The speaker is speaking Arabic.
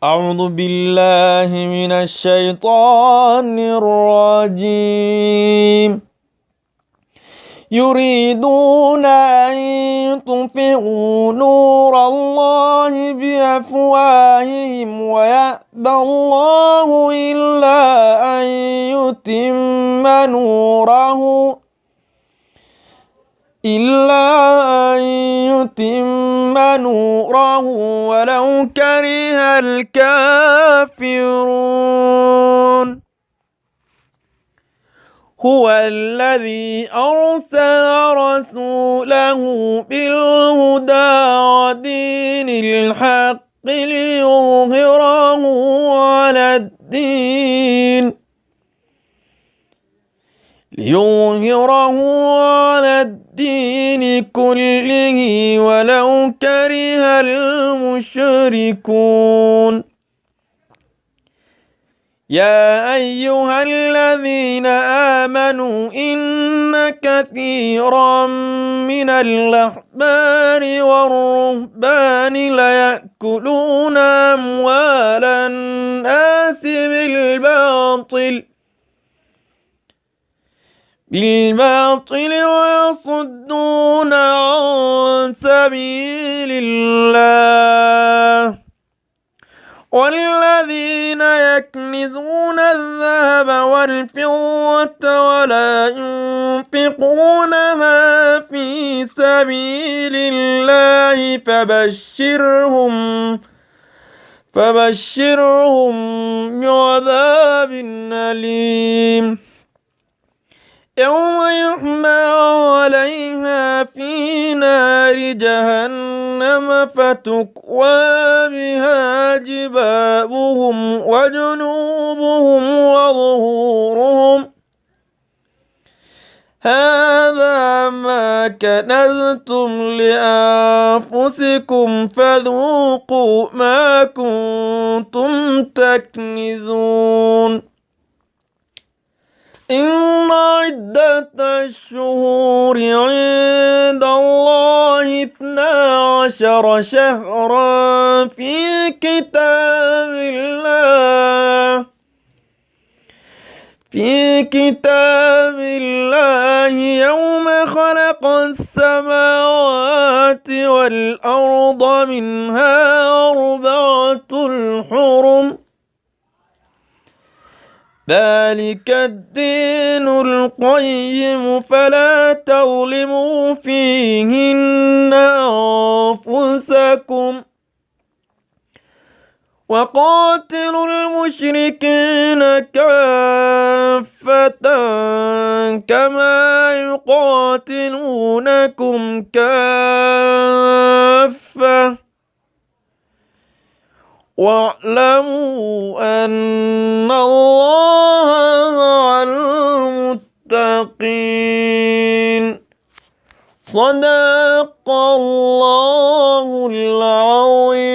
أعوذ بالله من الشيطان الرجيم. يريدون أن يطفئوا نور الله بأفواههم ويأبى الله إلا أن يتم نوره ولو كره الكافرون. هو الذي أرسل رسوله بالهدى ودين الحق ليظهره على الدين كله ولو كره المشركون. يا أيها الذين آمنوا إن كثيرا من الأحبار والرهبان ليأكلون أموال الناس بالباطل ويصدون عن سبيل الله. والذين يكنزون الذهب والفضة ولا ينفقونها في سبيل الله فبشرهم بعذاب أليم. يوم يحمى عليها في نار جهنم فتكوى بها جباههم وجنوبهم وظهورهم هذا ما كنزتم لأنفسكم فذوقوا ما كنتم تكنزون. إن عدة الشهور عند الله 12 شهرا في كتاب الله يوم خلق السماوات والأرض منها 4 حرم ذلك الدين القيم فلا تظلموا فيهن أنفسكم وقاتلوا المشركين كافة كما يقاتلونكم كافة واعلموا أن الله مع المتقين. صدق الله العظيم.